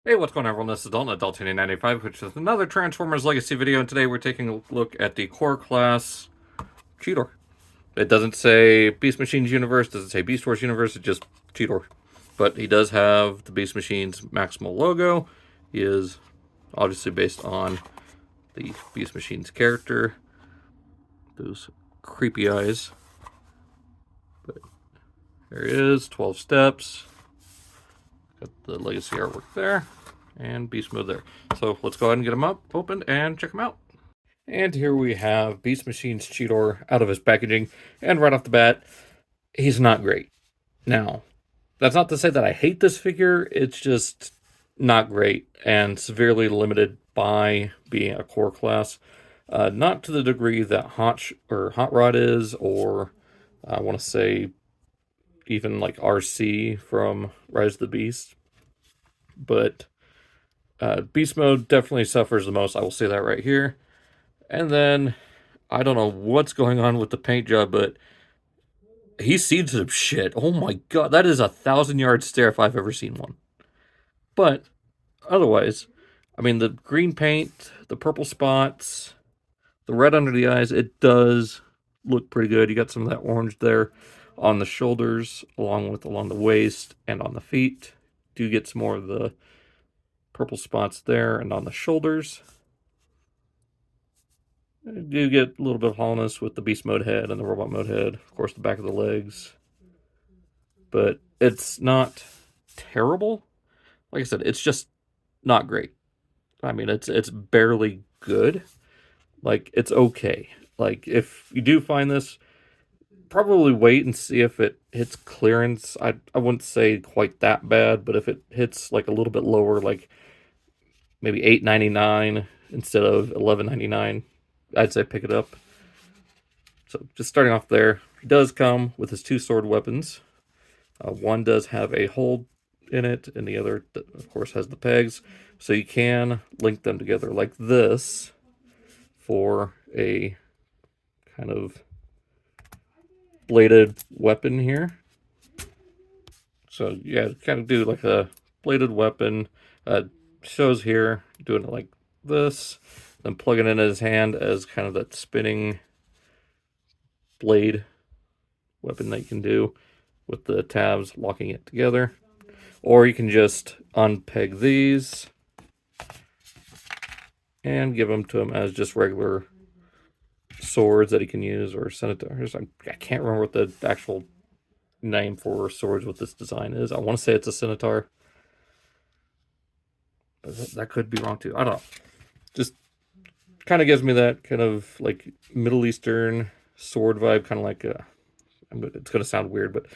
Hey, what's going on, everyone? This is Dalton, Adult1995, which is another Transformers Legacy video, and today we're taking a look at the core class Cheetor. It doesn't say Beast Machines Universe, doesn't say Beast Wars Universe, it's just Cheetor. But he does have the Beast Machines Maximal logo. He is obviously based on the Beast Machines character. Those creepy eyes. But there he is, 12 steps. Got the Legacy artwork there. And beast mode there. So let's go ahead and get him up, opened, and check him out. And here we have Beast Machine's Cheetor out of his packaging, and right off the bat, he's not great. Now, that's not to say that I hate this figure, it's just not great and severely limited by being a core class. Not to the degree that Hot Rod is, or I want to say even like RC from Rise of the Beast, but Beast Mode definitely suffers the most. I will say that right here. And then I don't know what's going on with the paint job, but he's seen some shit. Oh my god, that is 1,000-yard stare if I've ever seen one. But otherwise, I mean, the green paint, the purple spots, the red under the eyes, it does look pretty good. You got some of that orange there on the shoulders, along the waist and on the feet. Do get some more of the purple spots there and on the shoulders. I do get a little bit of hollowness with the beast mode head and the robot mode head. Of course, the back of the legs. But it's not terrible. Like I said, it's just not great. I mean, it's barely good. Like, it's okay. Like, if you do find this, probably wait and see if it hits clearance. I wouldn't say quite that bad, but if it hits like a little bit lower, like maybe $8.99 instead of $11.99, I'd say pick it up. So just starting off there, he does come with his two sword weapons. One does have a hole in it, and the other, of course, has the pegs. So you can link them together like this for a kind of bladed weapon here. So yeah, kind of do like a bladed weapon. Shows here doing it like this, then plugging it in his hand as kind of that spinning blade weapon that you can do with the tabs locking it together. Or you can just unpeg these and give them to him as just regular swords that he can use, or scimitars. I can't remember what the actual name for swords with this design is. I want to say it's a scimitar, but that could be wrong too. I don't know. Just kind of gives me that kind of like Middle Eastern sword vibe, kind of like it's going to sound weird, but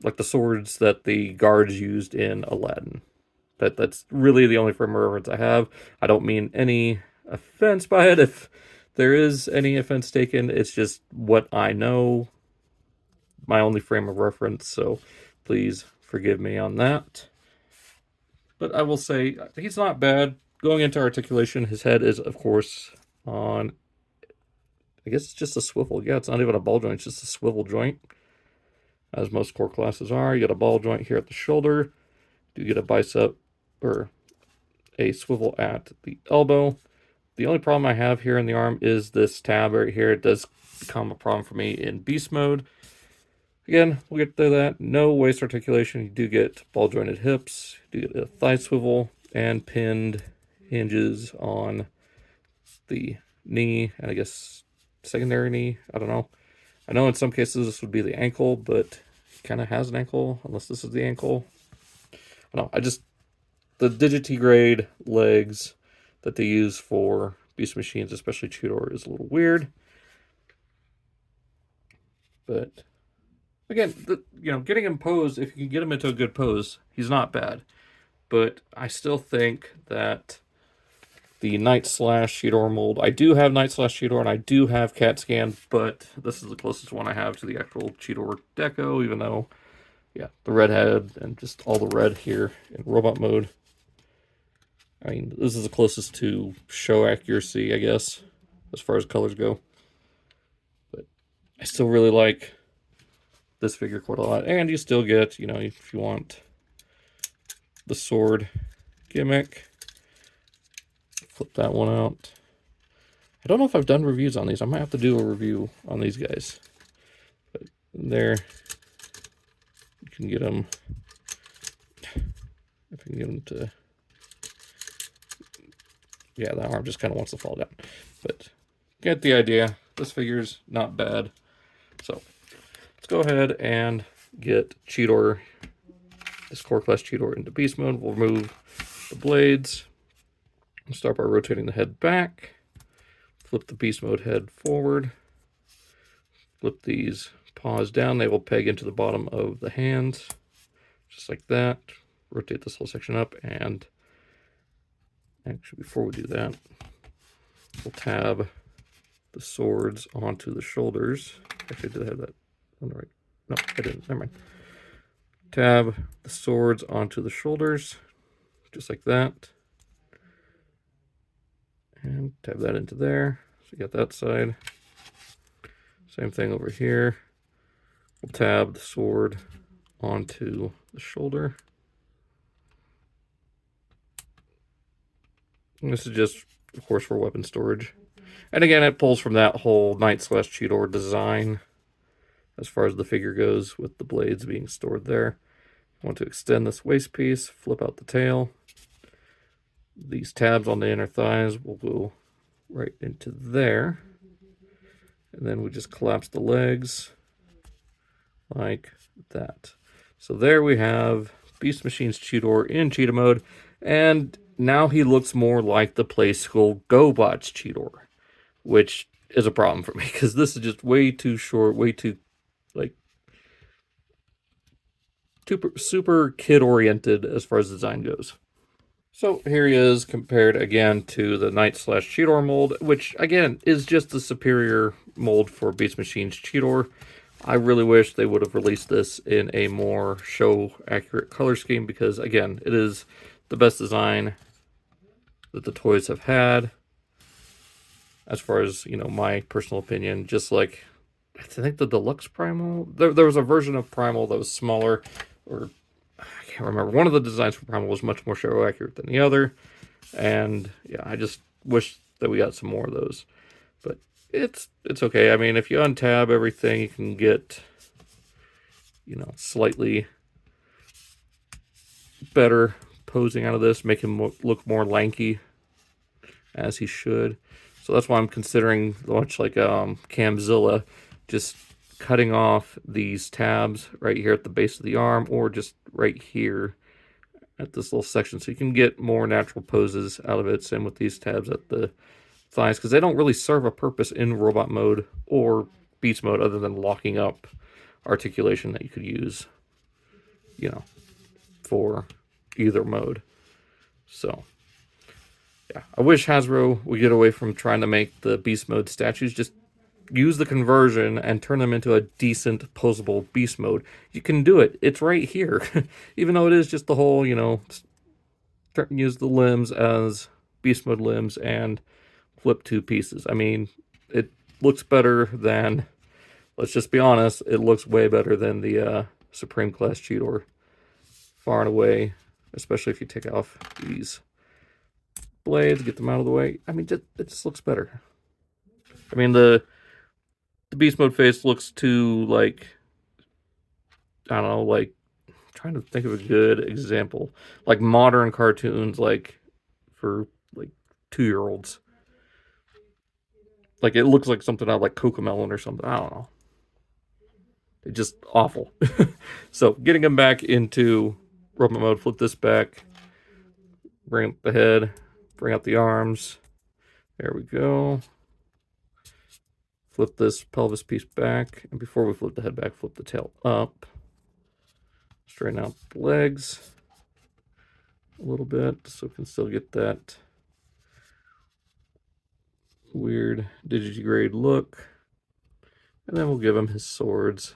like the swords that the guards used in Aladdin. That's really the only frame of reference I have. I don't mean any offense by it. If there is any offense taken, it's just what I know, my only frame of reference, so please forgive me on that. But I will say, he's not bad. Going into articulation, his head is, of course, on, I guess it's just a swivel. Yeah, it's not even a ball joint, it's just a swivel joint, as most core classes are. You got a ball joint here at the shoulder. You get a bicep, or a swivel at the elbow. The only problem I have here in the arm is this tab right here. It does become a problem for me in beast mode. Again, we'll get to that. No waist articulation. You do get ball jointed hips. You do get a thigh swivel and pinned hinges on the knee, and I guess secondary knee. I don't know. I know in some cases this would be the ankle, but he kind of has an ankle, unless this is the ankle. I don't know. The Digitigrade legs that they use for Beast Machines, especially Cheetor, is a little weird. But again, getting him posed, if you can get him into a good pose, he's not bad. But I still think that the Night Slash Cheetor mold, I do have Night Slash Cheetor and I do have CAT Scan, but this is the closest one I have to the actual Cheetor deco, even though, yeah, the red head and just all the red here in robot mode. I mean, this is the closest to show accuracy, I guess, as far as colors go. But I still really like this figure quite a lot. And you still get, if you want the sword, gimmick. Flip that one out. I don't know if I've done reviews on these. I might have to do a review on these guys. But there, you can get them. If I can get them to, yeah, that arm just kind of wants to fall down. But get the idea. This figure's not bad. So let's go ahead and get Cheetor, this core class Cheetor, into beast mode. We'll remove the blades. We'll start by rotating the head back. Flip the beast mode head forward. Flip these paws down. They will peg into the bottom of the hands, just like that. Rotate this whole section up, and actually before we do that, we'll tab the swords onto the shoulders. Actually, did I have that on the right? No, I didn't. Never mind. Tab the swords onto the shoulders, just like that. And tab that into there. So you got that side. Same thing over here. We'll tab the sword onto the shoulder. And this is just, of course, for weapon storage. And again, it pulls from that whole Knight/Cheetor design as far as the figure goes, with the blades being stored there. I want to extend this waist piece, flip out the tail. These tabs on the inner thighs will go right into there. And then we just collapse the legs like that. So there we have Beast Machine's Cheetor in cheetah mode. And now he looks more like the Playskool GoBots Cheetor, which is a problem for me because this is just way too short, way too, like, super kid-oriented as far as design goes. So here he is compared again to the Knight/Cheetor mold, which again is just the superior mold for Beast Machine's Cheetor. I really wish they would have released this in a more show-accurate color scheme because, again, it is the best design that the toys have had, as far as, you know, my personal opinion. Just like, I think the Deluxe Primal, there was a version of Primal that was smaller, or I can't remember. One of the designs for Primal was much more show accurate than the other, and yeah, I just wish that we got some more of those. But it's okay. I mean, if you untab everything, you can get, you know, slightly better posing out of this, make him look more lanky, as he should. So that's why I'm considering, much like Camzilla, just cutting off these tabs right here at the base of the arm, or just right here at this little section, so you can get more natural poses out of it. Same with these tabs at the thighs, because they don't really serve a purpose in robot mode or beast mode other than locking up articulation that you could use, you know, for either mode. So yeah, I wish Hasbro would get away from trying to make the beast mode statues. Just use the conversion and turn them into a decent posable beast mode. You can do it. It's right here. Even though it is just the whole, you know, use the limbs as beast mode limbs and flip two pieces. I mean, it looks better than, let's just be honest, it looks way better than the Supreme Class Cheetor. Far and away, especially if you take off these blades, get them out of the way. I mean, it just looks better. I mean, the beast mode face looks too, like, I don't know, like, I'm trying to think of a good example, like modern cartoons, like for like 2-year-olds. Like, it looks like something out of like Cocomelon or something. I don't know. It's just awful. So getting him back into robot mode, flip this back, bring up the head, bring out the arms. There we go. Flip this pelvis piece back, and before we flip the head back, flip the tail up. Straighten out the legs a little bit so we can still get that weird digigrade look. And then we'll give him his swords.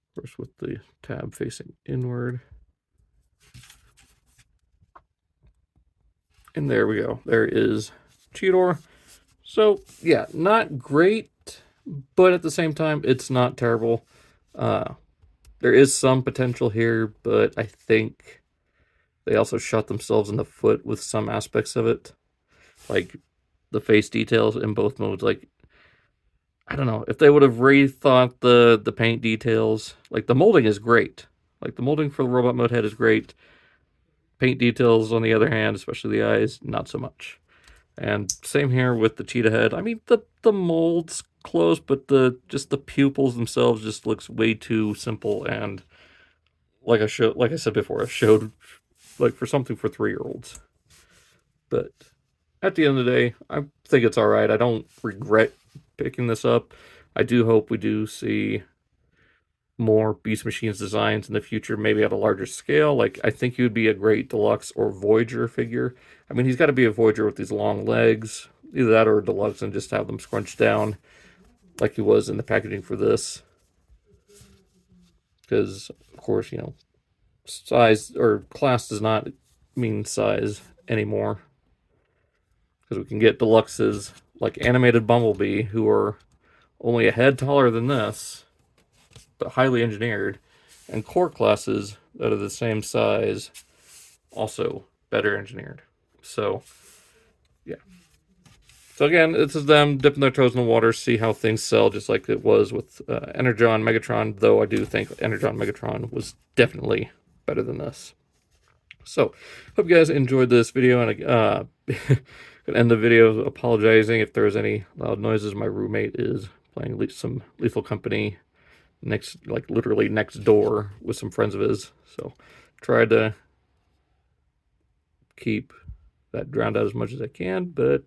Of course, with the tab facing inward. And there we go. There is Cheetor. So, yeah, not great, but at the same time, it's not terrible. There is some potential here, but I think they also shot themselves in the foot with some aspects of it. Like the face details in both modes. Like, I don't know, if they would have rethought the paint details. Like, the molding is great. Like, the molding for the robot mode head is great. Paint details, on the other hand, especially the eyes, not so much. And same here with the cheetah head. I mean, the mold's close, but just the pupils themselves just looks way too simple. And like I said before, I showed like for something for 3-year-olds. But at the end of the day, I think it's all right. I don't regret picking this up. I do hope we do see more Beast Machines designs in the future, maybe at a larger scale. Like, I think he would be a great Deluxe or Voyager figure. I mean, he's got to be a Voyager with these long legs. Either that or a Deluxe and just have them scrunched down like he was in the packaging for this. Because, of course, size or class does not mean size anymore. Because we can get Deluxes like Animated Bumblebee, who are only a head taller than this, but highly engineered, and core classes that are the same size, also better engineered. So, yeah. So again, this is them dipping their toes in the water, see how things sell, just like it was with Energon Megatron, though I do think Energon Megatron was definitely better than this. So, hope you guys enjoyed this video, and gonna end the video apologizing if there's any loud noises. My roommate is playing some Lethal Company literally next door with some friends of his. So, tried to keep that drowned out as much as I can, but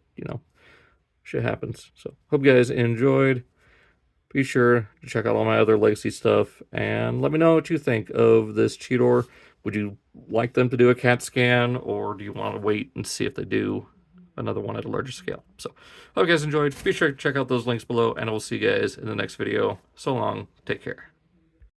shit happens. So, hope you guys enjoyed. Be sure to check out all my other Legacy stuff, and let me know what you think of this Cheetor. Would you like them to do a CAT scan, or do you want to wait and see if they do another one at a larger scale? So, hope you guys enjoyed. Be sure to check out those links below, and I will see you guys in the next video. So long. Take care.